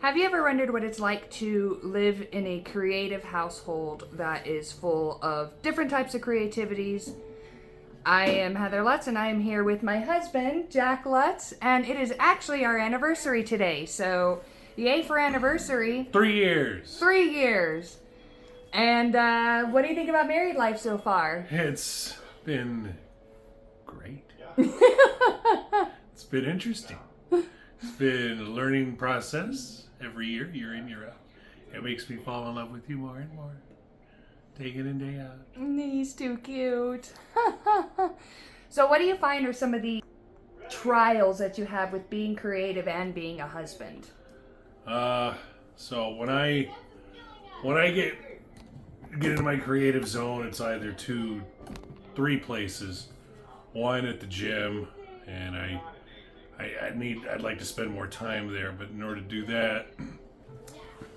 Have you ever wondered what it's like to live in a creative household that is full of different types of creativities? I am Heather Lutz, and I am here with my husband, Jack Lutz, and it is actually our anniversary today. So, yay for anniversary. 3 years. 3 years. And what do you think about married life so far? It's been great. It's been interesting. It's been a learning process every year, year in, year out. It makes me fall in love with you more and more. Day in and day out. He's too cute. So what do you find are some of the trials that you have with being creative and being a husband? So when I get into my creative zone, it's either 3 places. One at the gym, and I'd like to spend more time there, but in order to do that,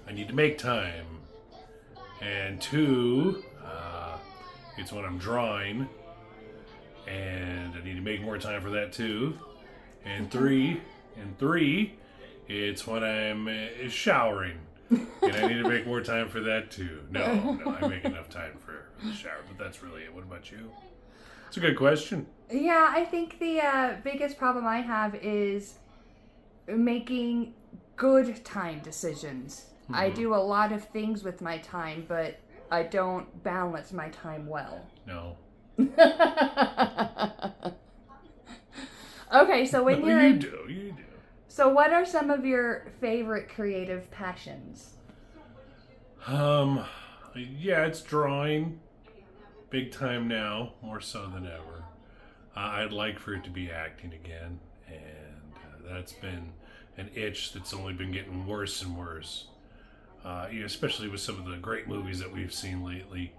I need to make time. And 2, it's when I'm drawing, and I need to make more time for that too. And 3, it's when I'm showering, and I need to make more time for that too. No, I make enough time for the shower, but that's really it. What about you? It's a good question. Yeah, I think the biggest problem I have is making good time decisions. Mm-hmm. I do a lot of things with my time, but I don't balance my time well. No. Okay, so when you're... You do. So what are some of your favorite creative passions? Yeah, it's drawing. Big time now, more so than ever. I'd like for it to be acting again, and that's been an itch that's only been getting worse and worse. Especially with some of the great movies that we've seen lately,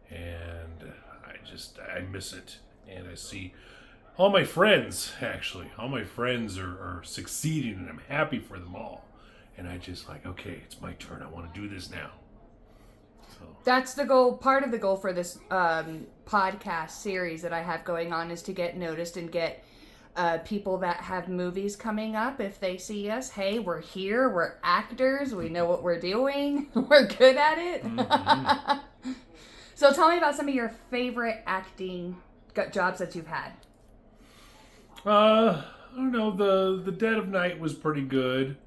and I miss it. And I see all my friends are succeeding, and I'm happy for them all. And I just okay, it's my turn. I want to do this now. So. That's the goal. Part of the goal for this podcast series that I have going on is to get noticed and get people that have movies coming up. If they see us, hey, we're here. We're actors. We know what we're doing. We're good at it. Mm-hmm. So tell me about some of your favorite acting jobs that you've had. I don't know. The Dead of Night was pretty good.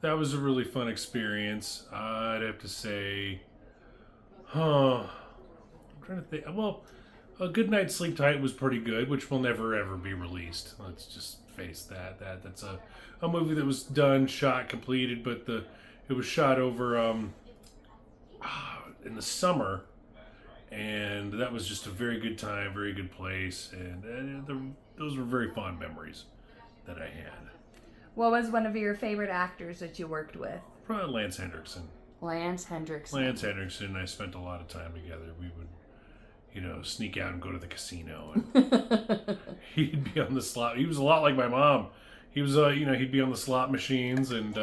That was a really fun experience. I'd have to say... I'm trying to think. Well, A Good Night's Sleep Tight was pretty good, which will never ever be released. Let's just face that. That's a movie that was done, shot, completed, but it was shot over in the summer, and that was just a very good time, very good place, and those were very fond memories that I had. What was one of your favorite actors that you worked with? Probably Lance Hendrickson. Lance Hendrickson. Lance Hendrickson and I spent a lot of time together. We would, sneak out and go to the casino. And he'd be on the slot. He was a lot like my mom. He was, he'd be on the slot machines, and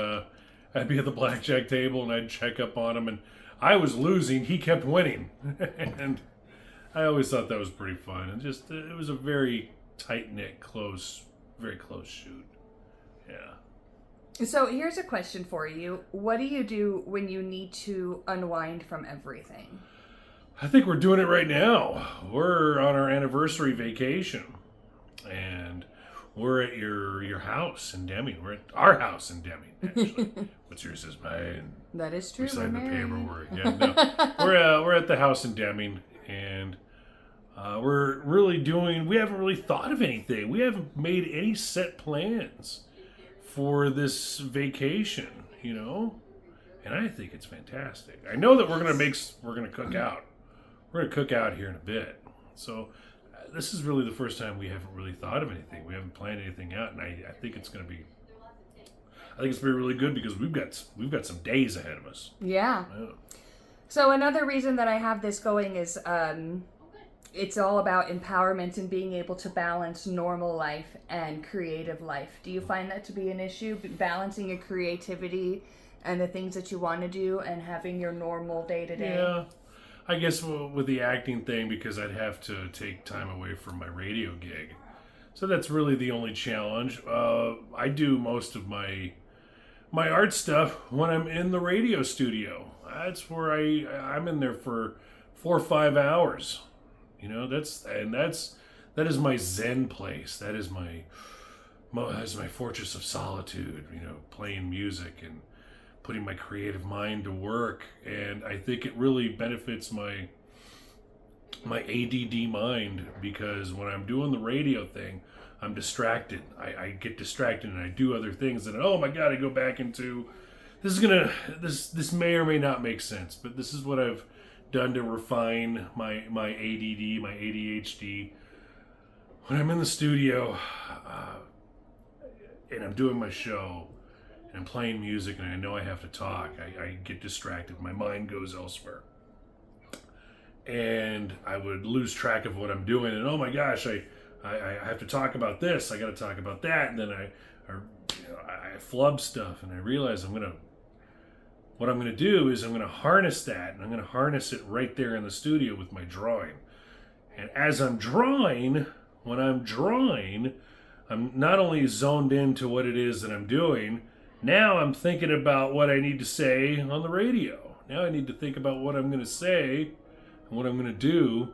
I'd be at the blackjack table, and I'd check up on him. And I was losing. He kept winning. And I always thought that was pretty fun. And just, it was a very tight-knit, very close shoot. Yeah. So here's a question for you. What do you do when you need to unwind from everything? I think we're doing it right now. We're on our anniversary vacation, and we're at your house in Deming. We're at our house in Deming, actually. What's yours is mine. That is true. We signed the paperwork. Yeah, no. We're at the house in Deming, and we're really we haven't really thought of anything. We haven't made any set plans for this vacation, and I think it's fantastic. I know that we're gonna cook out. We're gonna cook out here in a bit. So this is really the first time we haven't really thought of anything. We haven't planned anything out, and I think it's gonna be really good because we've got some days ahead of us. Yeah. So another reason that I have this going is it's all about empowerment and being able to balance normal life and creative life. Do you find that to be an issue, balancing your creativity and the things that you want to do and having your normal day-to-day? Yeah, I guess with the acting thing, because I'd have to take time away from my radio gig. So that's really the only challenge. I do most of my my art stuff when I'm in the radio studio. That's where I'm in there for 4 or 5 hours. You know, that is my Zen place. That is my fortress of solitude. You know, playing music and putting my creative mind to work. And I think it really benefits my ADD mind, because when I'm doing the radio thing, I'm distracted. I get distracted and I do other things, and oh my god, I go back into this may or may not make sense, but this is what I've done to refine my ADD, my ADHD. When I'm in the studio and I'm doing my show and I'm playing music and I know I have to talk, I get distracted. My mind goes elsewhere. And I would lose track of what I'm doing, and oh my gosh, I have to talk about this, I got to talk about that, and then I flub stuff, and I realize what I'm gonna do is I'm gonna harness that, and I'm gonna harness it right there in the studio with my drawing. And as I'm drawing, when I'm drawing, I'm not only zoned into what it is that I'm doing, now I'm thinking about what I need to say on the radio. Now I need to think about what I'm gonna say and what I'm going to do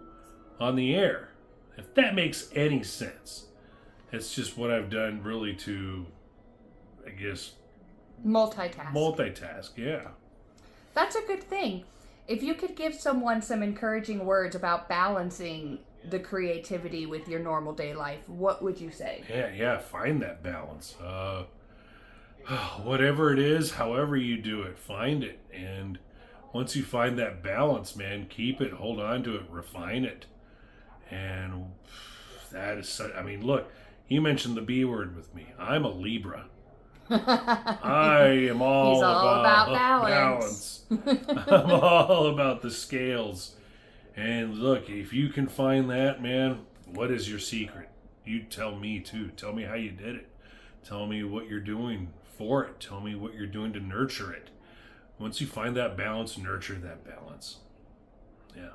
on the air. If that makes any sense. It's just what I've done really to, I guess, multitask, yeah. That's a good thing. If you could give someone some encouraging words about balancing the creativity with your normal day life, what would you say? Yeah, find that balance. Whatever it is, however you do it, find it. And once you find that balance, man, keep it, hold on to it, refine it. And that is such, I mean, look, you mentioned the B word with me. I'm a Libra. I am all about balance. I'm all about the scales. And look, if you can find that, man, what is your secret? You tell me too. Tell me how you did it. Tell me what you're doing for it. Tell me what you're doing to nurture it. Once you find that balance, nurture that balance. Yeah.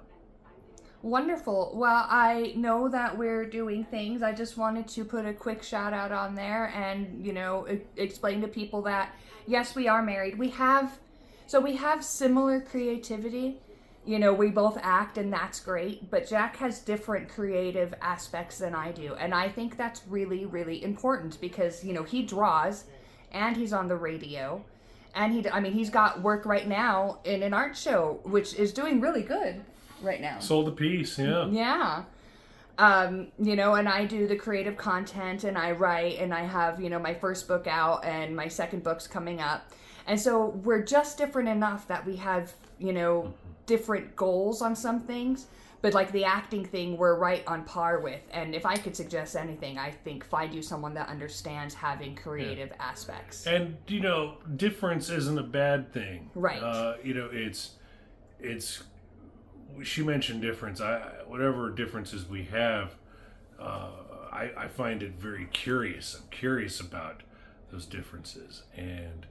Wonderful. Well, I know that we're doing things. I just wanted to put a quick shout out on there and, explain to people that, yes, we are married. We have similar creativity. We both act, and that's great. But Jack has different creative aspects than I do. And I think that's really, really important because, he draws and he's on the radio. And he's got work right now in an art show, which is doing really good right now. Sold a piece, yeah. Yeah. And I do the creative content, and I write, and I have, my first book out, and my second book's coming up. And so we're just different enough that we have, different goals on some things. But like the acting thing, we're right on par with. And if I could suggest anything, I think find you someone that understands having creative aspects. And, difference isn't a bad thing. Right. It's she mentioned difference. Whatever differences we have, I find it very curious. I'm curious about those differences. And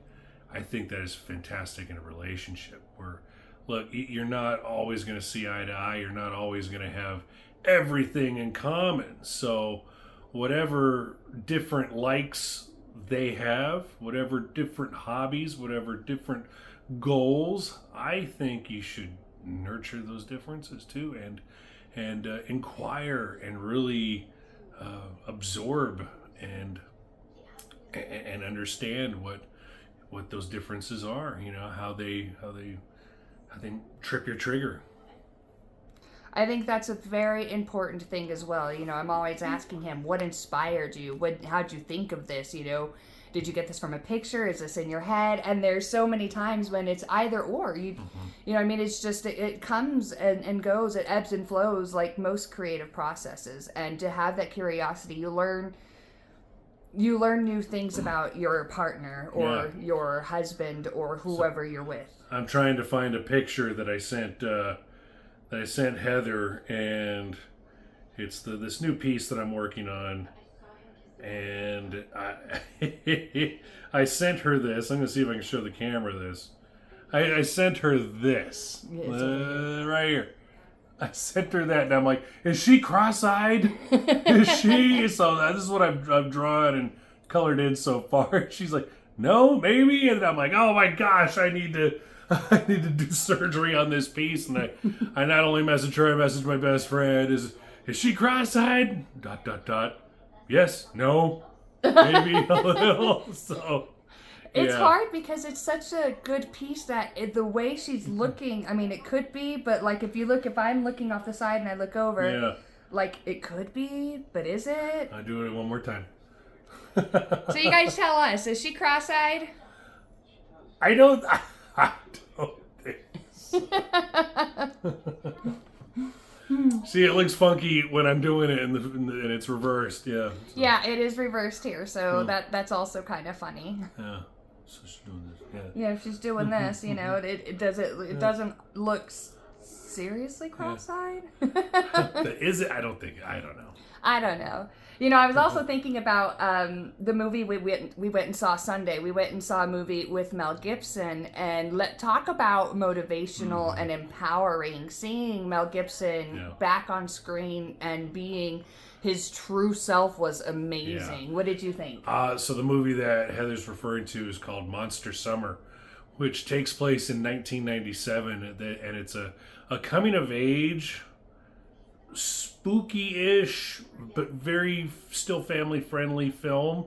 I think that is fantastic in a relationship where, look, you're not always going to see eye to eye. You're not always going to have everything in common. So whatever different likes they have, whatever different hobbies, whatever different goals, I think you should nurture those differences too, and inquire and really absorb and understand what those differences are. How they trip your trigger. I think that's a very important thing as well. I'm always asking him, what inspired you? How'd you think of this? Did you get this from a picture? Is this in your head? And there's so many times when it's either or. It's just, it comes and goes. It ebbs and flows like most creative processes. And to have that curiosity, you learn new things about your partner or your husband or whoever you're with. I'm trying to find a picture that I sent Heather, and it's this new piece that I'm working on, and I sent her this. I'm going to see if I can show the camera this. I sent her this right here. I sent her that, and I'm like, is she cross-eyed? Is she? So this is what I've drawn and colored in so far. She's like, no, maybe. And I'm like, oh my gosh, I need to do surgery on this piece. And I not only message her, I message my best friend. Is she cross-eyed? ... Yes, no, maybe a little. So it's yeah. hard because it's such a good piece that the way she's looking, I mean, it could be, but like if I'm looking off the side and I look over, Yeah. like it could be, but is it? I'll do it one more time. So you guys tell us, is she cross-eyed? I don't think so. See, it looks funky when I'm doing it and it's reversed. Yeah. So, Yeah, it is reversed here, so that's also kind of funny. yeah. So she's doing this. Yeah. Yeah, if she's doing this, it doesn't look seriously cross-eyed. Is it? I don't know. I don't know. I was also thinking about the movie we went and saw Sunday. We went and saw a movie with Mel Gibson, and talk about motivational and empowering. Seeing Mel Gibson back on screen and being his true self was amazing. Yeah. What did you think? So the movie that Heather's referring to is called Monster Summer, which takes place in 1997, and it's a coming of age, spooky-ish, but very still family-friendly film.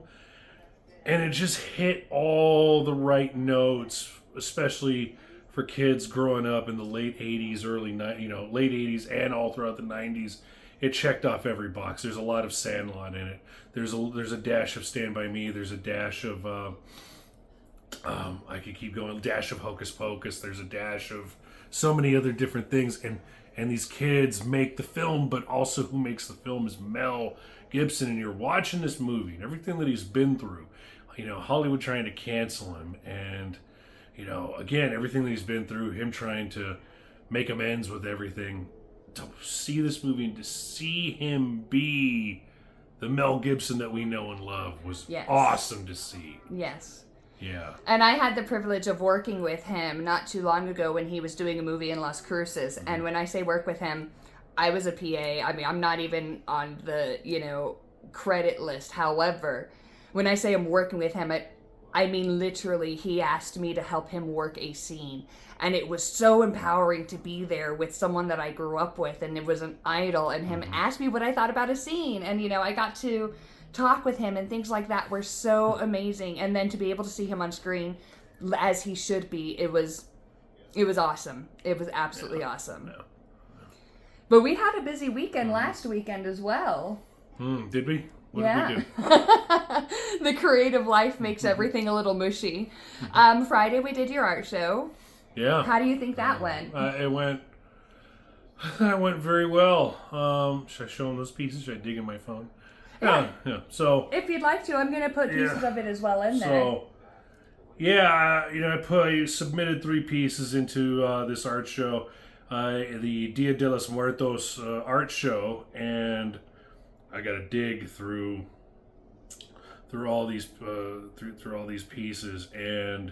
And it just hit all the right notes, especially for kids growing up in the late 80s, late 80s and all throughout the 90s. It checked off every box. There's a lot of Sandlot in it. There's a dash of Stand By Me. There's a dash of I could keep going. Dash of Hocus Pocus. There's a dash of so many other different things. And these kids make the film, but also who makes the film is Mel Gibson. And you're watching this movie and everything that he's been through. Hollywood trying to cancel him, and again, everything that he's been through, him trying to make amends with everything. To see this movie and to see him be the Mel Gibson that we know and love was awesome to see. Yes. Yeah. And I had the privilege of working with him not too long ago when he was doing a movie in Las Cruces. Mm-hmm. And when I say work with him, I was a PA. I mean, I'm not even on the, credit list. However, when I say I'm working with him, I mean literally he asked me to help him work a scene. And it was so empowering to be there with someone that I grew up with, and it was an idol, and him asked me what I thought about a scene, and I got to talk with him, and things like that were so amazing. And then to be able to see him on screen as he should be, it was awesome. It was absolutely awesome. No. But we had a busy weekend last weekend as well. Did we? What did we do? The creative life makes everything a little mushy. Friday we did your art show. Yeah. How do you think that went? It went very well. Should I show them those pieces? Should I dig in my phone? Yeah. So if you'd like to, I'm going to put pieces of it as well in there. So, yeah, I submitted 3 pieces into this art show, the Dia de los Muertos art show, and I got to dig through all these through all these pieces, and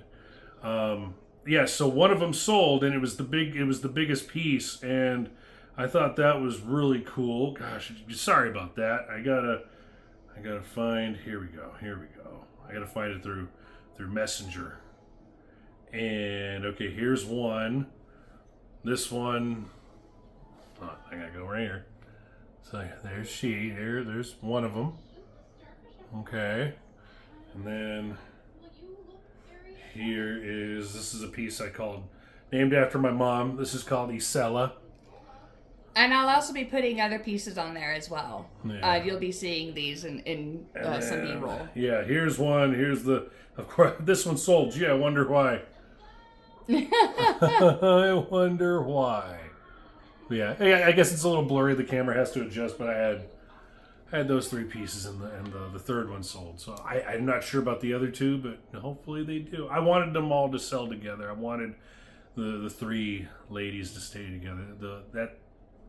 so one of them sold, and it was the biggest piece, and I thought that was really cool. Gosh, sorry about that. I gotta find. Here we go. I gotta find it through Messenger. And okay, here's one. This one. Oh, I gotta go right here. So there's she. There's one of them. Okay, and then this is a piece I called, named after my mom. This is called Isela. And I'll also be putting other pieces on there as well. Yeah. You'll be seeing these in some B-roll. Yeah, here's one. Of course, this one sold. Gee, I wonder why. I wonder why. Yeah, I guess it's a little blurry. The camera has to adjust, but I had those 3 pieces, and the third one sold. So I'm not sure about the other 2, but hopefully they do. I wanted them all to sell together. I wanted the 3 ladies to stay together.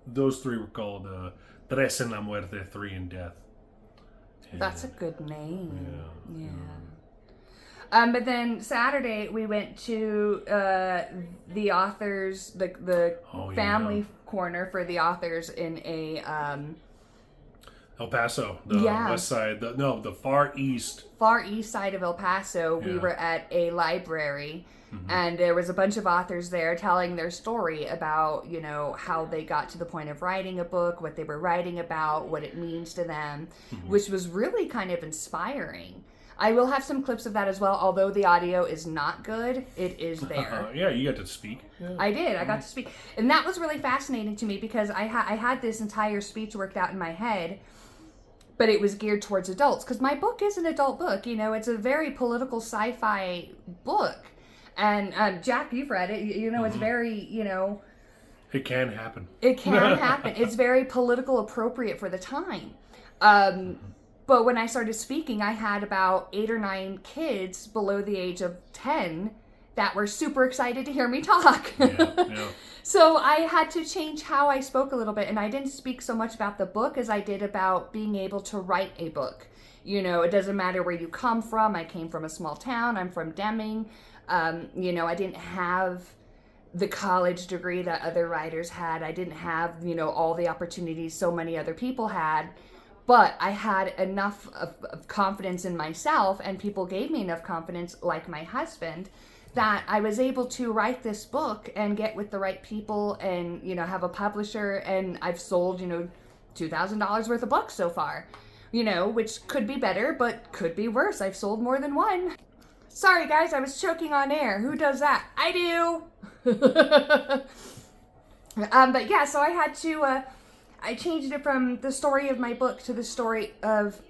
Those 3 were called Tres en la Muerte, 3 in Death. And, that's a good name. Yeah. But then Saturday we went to the authors, the family corner for the authors in a El Paso, the Yeah. west side, the far east. Far east side of El Paso, we Yeah. were at a library, and there was a bunch of authors there telling their story about, you know, how they got to the point of writing a book, what they were writing about, what it means to them, which was really kind of inspiring. I will have some clips of that as well, although the audio is not good, it is there. Yeah, you got to speak. Yeah. I did. I got to speak. And that was really fascinating to me because I had this entire speech worked out in my head, but it was geared towards adults because my book is an adult book. You know, it's a very political sci-fi book. And Jack, you've read it. You know, it's very, you know... It can happen. It can happen. It's very political appropriate for the time. But when I started speaking, I had about 8 or 9 kids below the age of 10 that were super excited to hear me talk. Yeah. So I had to change how I spoke a little bit, and I didn't speak so much about the book as I did about being able to write a book. You know, it doesn't matter where you come from. I came from a small town. I'm from Deming. You know, I didn't have the college degree that other writers had. I didn't have, you know, all the opportunities so many other people had. But I had enough of confidence in myself, and people gave me enough confidence, like my husband, that I was able to write this book and get with the right people and, you know, have a publisher. And I've sold, you know, $2,000 worth of books so far, you know, which could be better, but could be worse. I've sold more than one. Sorry, guys, I was choking on air. Who does that? I do. But yeah, so I had to... I changed it from the story of my book to the story of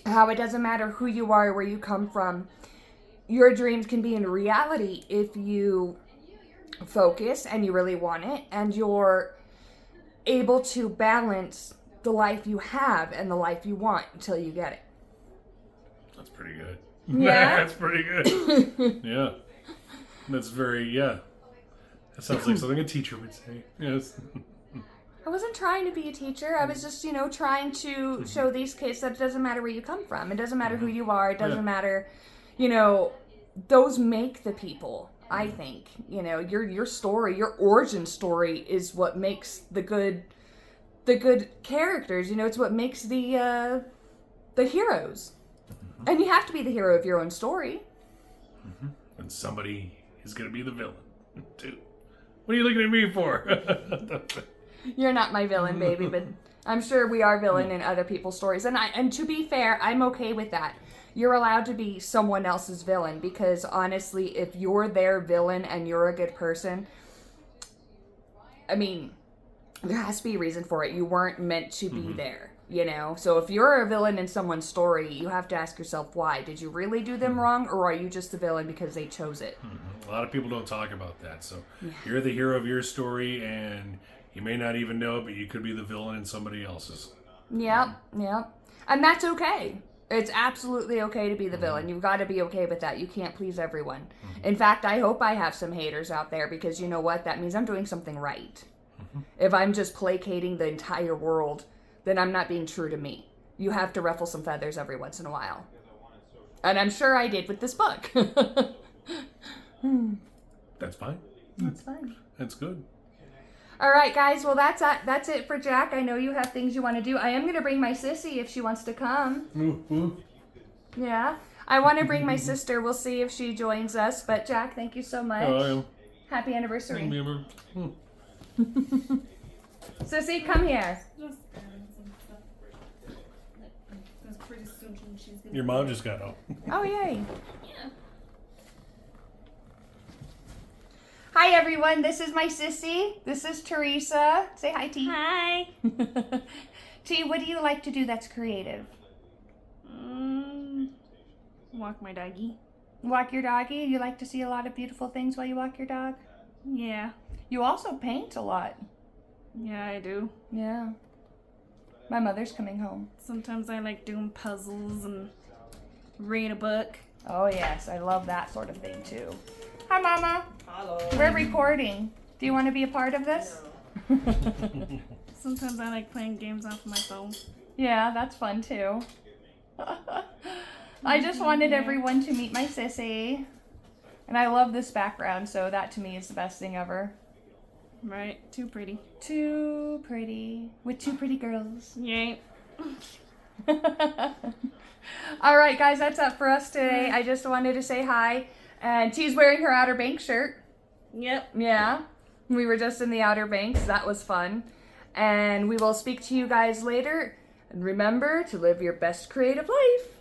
how it doesn't matter who you are, where you come from. Your dreams can be in reality if you focus and you really want it, and you're able to balance the life you have and the life you want until you get it. That's pretty good. Yeah? That's pretty good. Yeah. That's very, That sounds like something a teacher would say. Yes. I wasn't trying to be a teacher. I was just, you know, trying to show these kids that it doesn't matter where you come from. It doesn't matter who you are. It doesn't matter, you know, those make the people, I think. You know, your story, your origin story is what makes the good characters. You know, it's what makes the heroes. And you have to be the hero of your own story. And somebody is going to be the villain, too. What are you looking at me for? You're not my villain, baby, but I'm sure we are villain in other people's stories. And to be fair, I'm okay with that. You're allowed to be someone else's villain because honestly, if you're their villain and you're a good person, I mean, there has to be a reason for it. You weren't meant to be there, you know? So if you're a villain in someone's story, you have to ask yourself why. Did you really do them wrong, or are you just the villain because they chose it? A lot of people don't talk about that. So you're the hero of your story, and you may not even know it, but you could be the villain in somebody else's. Yep. And that's okay. It's absolutely okay to be the villain. You've got to be okay with that. You can't please everyone. In fact, I hope I have some haters out there because you know what? That means I'm doing something right. If I'm just placating the entire world, then I'm not being true to me. You have to ruffle some feathers every once in a while. And I'm sure I did with this book. That's fine. That's fine. That's good. All right, guys. Well, that's it for Jack. I know you have things you want to do. I am going to bring my sissy if she wants to come. Yeah. I want to bring my sister. We'll see if she joins us. But, Jack, thank you so much. Happy anniversary. Sissy, come here. Your mom just got home. Oh, yay. Yeah. Hi, everyone. This is my sissy. This is Teresa. Say hi, T. Hi. T, what do you like to do that's creative? Walk my doggy. Walk your doggy? You like to see a lot of beautiful things while you walk your dog? Yeah. You also paint a lot. Yeah, I do. Yeah. My mother's coming home. Sometimes I like doing puzzles and read a book. Oh, yes. I love that sort of thing, too. Hi, Mama. Hello. We're recording. Do you want to be a part of this? Sometimes I like playing games off my phone. Yeah, that's fun, too. I just wanted everyone to meet my sissy. And I love this background, so that to me is the best thing ever. Right? Too pretty. Too pretty. With two pretty girls. Yay. All right, guys, that's it for us today. I just wanted to say hi. And she's wearing her Outer Banks shirt. Yep. Yeah. We were just in the Outer Banks. That was fun. And we will speak to you guys later. And remember to live your best creative life.